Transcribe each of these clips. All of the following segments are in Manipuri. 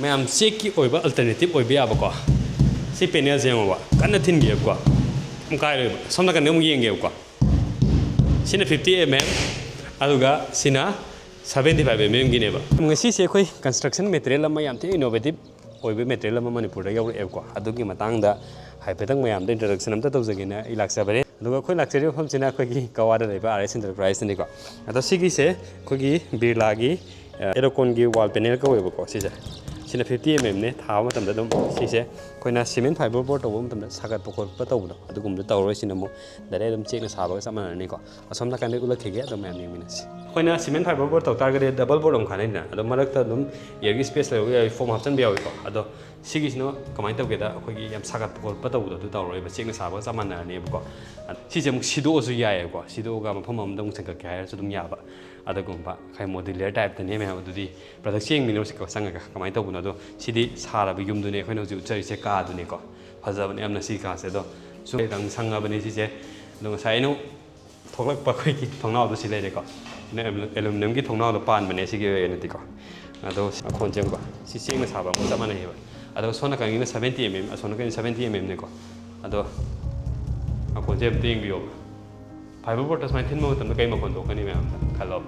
मैम चेक की अल्टरनेटिव याबको सी पेनेल जेंगोबा कन्ना थिनगेबको काय सोमना कन्ने मु येंगेबको सिना 50 mm अदुगा Cina 75 mm गिनेबा ngasi se khoi construction material ama yam the innovative oibe material ama manipur da yaureko adugi matangda haipetang mayam da introduction amta tawjagena ilaksabare aduga khoi laksari phom sina khoi gi kawada leba RS enterprise ni ko ado sigi se khoi gi birla gi aerocon gi wall panel ka oibeko sise sina 50 mm ne thawa matamda dum sise khoina cement fiber board tawum matamda sagat pokor pa tawdo adugum da tawroi sina mo dare dum chek na sabaga samana ni ko asomna kan de ulakhege adum mayam minasi khoina cement fiber board taw target double board am khane na ado marakta dum yergi space level form option be yawi ko ado sigi sino kamai tawgeda khoi gi yam sagat pokor pa tawdo du tawroi ba chek na sabaga samana ni ko sise muk sido su yae ko sido ga mafam am dum sangka kaya su dum yaba adagumba khai modular type tane me adudi product cheng minor se ko sanga kamai tawbuno do sidi sara bi yum dune khoino ju chari se ka dune ko phajabane amna si ka se do su dang sanga bani si se do sai no thoklak pa khoi ki thongnao do si le de ko ne aluminum ki thongnao do pan bane si ge ne ti ko ado khon jeng ko si cheng na saba mo samana he ba ado sona kan ni 70 mm sona kan 70 mm ne ko ado khon jem ting bi yo fiber board as my thin mo tam kai ma kon do kani me am khalo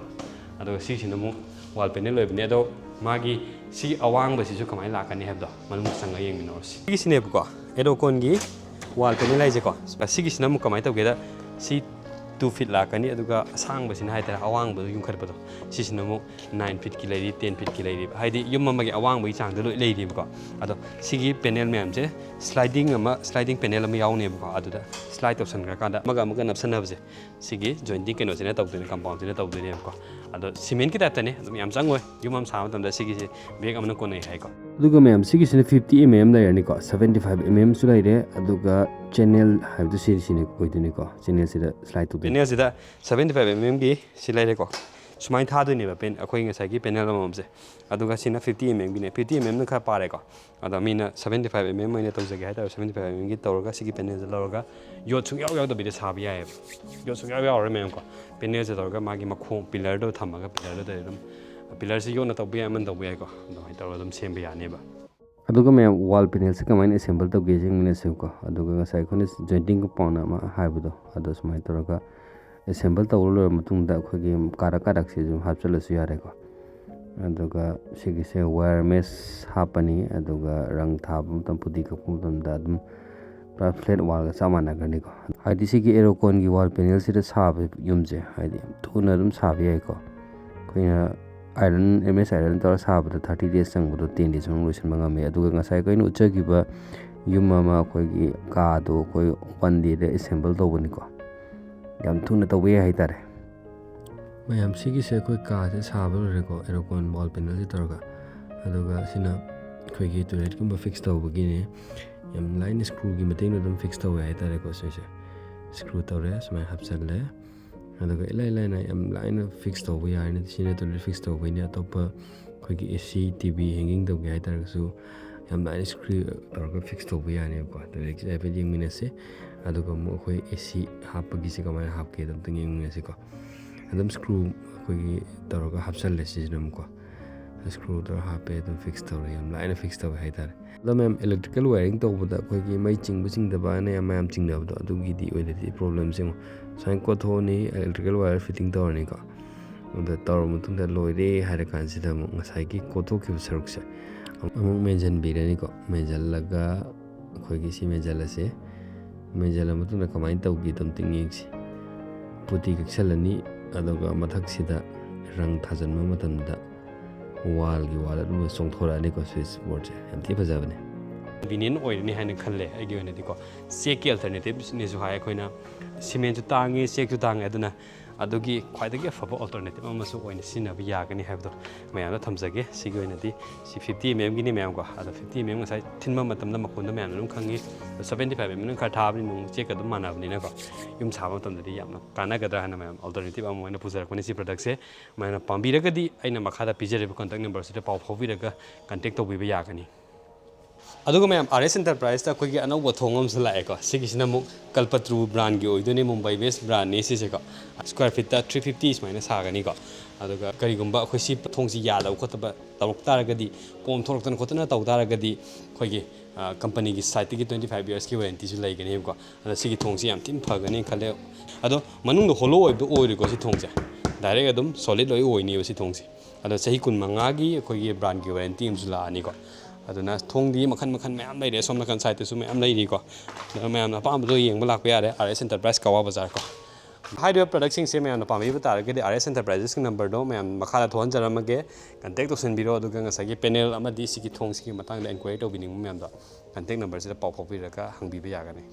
ado si sin mo wall panel loib ne do magi si awang ba si su kamai la kani heb do manung sanga yeng mi no si sine ko aerocon gi wall panel lai je ko si gi sina mo kamai taw ge da si 2 feet la kani aduga asang ba sin hai ta awang ba yung khar ba do si sina mo 9 feet ki lai 10 feet ki lai haidi yum ma gi awang ba chang de loi lai ko ado si gi panel me am je sliding panel am yaw ne ko adu da slide option ka da maga napsan na ba je si gi jointing keno sina taw de compound sina taw de ne ko ado cement ki ta ta ne adum yam changoi yumam sa matam da sigi se bag amna ko nei hai ko aduga ma'am sigi sine 50 mm layer ni ko 75 mm su lai re aduga channel have to see sine ko iduni ko channel sida slide to channel sida 75 mm gi silai re ko sumai tha du ni ba pen akhoi nga sai gi panel amam se aduga sina 50 mm gi ne 50 mm na kha pare ko ada mina 75 mm mai ne tawse ge hai ta 75 mm gi tawraga sigi panel se lawraga yot chung yaw da bi de sa bi ya yot chung yaw re mem ko panel se tawraga magi makhong pillar do thamaga pillar do dum pillar se yona tawbi aman tawbi ko do hai tawra dum sem bi ya ne ba aduga me wall panel se kamai assemble taw ge jing ne se ko aduga nga sai khone jointing ko pauna ma haibu do adu sumai tawraga assemble taw lo matung da khogi karak se jum hapchal su yare ko aduga sigi se wire mesh hapani aduga rang thab tam pudi ka pum da dum flat wall ga samana garni ko haidi sigi aerocon gi wall panel se da sab yumje haidi thuna dum sab yai ko koina iron ms iron tor sab da 30 days sang bu 10 days sang loisin manga me aduga nga sai koina ucha gi ba yum ma koi gi ka do koi 1 day de assemble do bani ko yam thuna to we hai tare mayam sigi se koi ka se sab re ko aerocon wall panel se tor ga aduga sina koi gi toilet kum fix to bagi ne yam line screw gi mating dum fix to hai tare ko se screw to re smai hapsal le aduga ilai na yam line fix to we ai ne sine to fix to we ne to pa khoi gi AC TV hanging to hai tare su yam line screw to ga fix to we ai ne ko to le ki pe jing mine se aduga mo khoi AC hap gi se ka mai hap ke dum ting mine se ko adum screw khoi gi to ga hapsal le si dum ko screw to hape dum fix to re yam line fix to hai tare the ma'am electrical wiring to buda koi gi mai ching da ba ne am ching da do adu gi di oi de problem sing sai ko tho ni electrical wire fitting to ni ko the tor mutung da loi re ha ra kan si da mo ngasai gi ko tho ki saruk se among mention bi re ni ko menjal laga koi gi si menjal se menjal mutung da kamai tau gi tam ting ing si puti gi salani adoga mathak si da rang thajan ma matam da wall gi wall adu song thora ni ko switch board je am ti phajaba ne convenient oil ni hain khalle ai gi ne ko check ki alternatives ni su hai koina cement ju tangi check ju tangi aduna adugi khwaidagi afaba alternative ama su oina sina bi ya gani habdo mayam da thamjage sigi oina di si 50 mm gi ni mayam ko ada 50 mm ngasai thinma matam da makon da mayam num khangi 75 mm kha thabni nung check adum manabni na ko yum chaba matam da di yamna kana gadra hana mayam alternative ama oina pujar ko ni si product se mayna pambi raga di aina makha da pijare contact number se pau phobi raga contact to bi ya gani ꯑꯗꯨꯒ ꯃꯌꯥꯝ RS Enterprise ꯇ ꯑꯩꯈꯣꯏꯒꯤ ꯑꯅꯧꯕ ꯊꯣꯡ ꯑꯃꯁꯨ ꯂꯥꯛꯑꯦꯀꯣ ꯁꯤꯒꯤꯁꯤꯅ ꯑꯃꯨꯛ ꯀꯜꯄꯇ꯭ꯔꯨ ꯕ꯭ꯔꯥꯟꯒꯤ ꯑꯣꯏꯗꯣꯏꯅꯤ ꯃꯨꯝꯕꯥꯏ ꯕꯦꯁ ꯕ꯭ꯔꯥꯟꯅꯤ ꯁꯤꯁꯦꯀꯣ ꯁ꯭ꯀ꯭ꯋꯥꯔ ꯐꯤꯠꯇ 350 ꯁꯨꯃꯥꯏꯅ ꯁꯥꯒꯅꯤꯀꯣ ꯑꯗꯨꯒ ꯀꯔꯤꯒꯨꯝꯕ ꯑꯩꯈꯣꯏ ꯁꯤ ꯊꯣꯡꯁꯤ ꯌꯥꯗꯕ ꯈꯣꯠꯇꯕ ꯇꯧꯔꯛ ꯇꯥꯔꯒꯗꯤ ꯄꯣꯝ ꯊꯣꯛꯂꯛꯇꯅ ꯈꯣꯠꯇꯅ ꯇꯧ ꯇꯥꯔꯒꯗꯤ ꯑꯩꯈꯣꯏꯒꯤ ꯀꯝꯄꯅꯤꯒꯤ ꯁꯥꯏꯠꯇꯒꯤ 25 yearsꯀꯤ ꯋꯥꯔꯦꯟꯇꯤꯁꯨ ꯂꯩꯒꯅꯦꯕꯀꯣ ꯑꯗꯣ ꯁꯤꯒꯤ ꯊꯣꯡꯁꯤ ꯌꯥꯝ ꯊꯤꯅ ꯐꯒꯅꯤ ꯈꯜꯂꯦ ꯑꯗꯣ ꯃꯅꯨꯡꯗ ꯍꯣꯂꯣ ꯑꯣꯏꯕꯗꯣ ꯑꯣꯏꯔꯣꯏꯀꯣ ꯁꯤ ꯊꯣꯡꯁꯦ ꯗꯥꯏꯔꯦꯛ ꯑꯗꯨꯝ ꯁꯣꯂꯤꯠ ꯂꯣꯏ ꯑꯣꯏꯅꯤꯕ ꯁꯤ ꯊꯣꯡꯁꯦ ꯑꯗꯣ ꯆꯍꯤ 15ꯒꯤ ꯑꯩꯈꯣꯏꯒꯤ ꯕ꯭ꯔꯥꯟꯒꯤ ꯋꯥꯔꯦꯟꯇꯤ ꯑꯃꯁꯨ ꯂꯥꯛꯑꯅꯤꯀꯣ ꯑꯗꯨꯅ ꯊꯣꯡꯗꯤ ꯃꯈꯟ ꯃꯈꯟ ꯃꯌꯥꯝ ꯂꯩꯔꯦ ꯁꯣꯝ ꯅꯥꯀꯟ ꯁꯥꯏꯠꯇꯁꯨ ꯃꯌꯥꯝ ꯂꯩꯔꯤꯀꯣ ꯑꯗꯨꯅ ꯃꯌꯥꯝꯅ ꯑꯄꯥꯝꯕꯗꯣ ꯌꯦꯡꯕ ꯂꯥꯛꯄ ꯌꯥꯔꯦ RS Enterprise ꯀꯋꯥ ꯕꯖꯥꯔ ꯀꯣ ꯍꯥꯏꯔꯤꯕ ꯄ꯭ꯔꯗꯛꯁꯤꯡꯁꯦ ꯃꯌꯥꯝꯅ ꯄꯥꯝꯕꯤꯕ ꯇꯥꯔꯒꯗꯤ RS Enterprises ꯅꯝꯕꯔꯗꯣ ꯃꯌꯥꯝ ꯃꯈꯥꯗ ꯊꯣꯛꯍꯟꯖꯔꯝꯃꯒꯦ ꯀꯟꯇꯦꯛ ꯇꯧꯁꯤꯟꯕꯤꯔꯣ ꯑꯗꯨꯒ ꯉꯁꯥꯏꯒꯤ ꯄꯦꯅꯦꯜ ꯑꯃꯗꯤ ꯁꯤꯒꯤ ꯊꯣꯡꯁꯤꯒꯤ ꯃꯇꯥꯡꯗ ꯑꯦꯟꯀ꯭ꯋꯥꯏꯔꯤ ꯇꯧꯕꯤꯅꯤꯡꯕ ꯃꯌꯥꯝꯗꯣ ꯀꯟꯇꯦꯛ ꯅꯝꯕꯔꯁꯤꯗ ꯄꯥꯎ ꯐꯥꯎꯕꯤꯔꯒ ꯍꯪꯕꯤꯕ ꯌꯥꯒꯅꯤ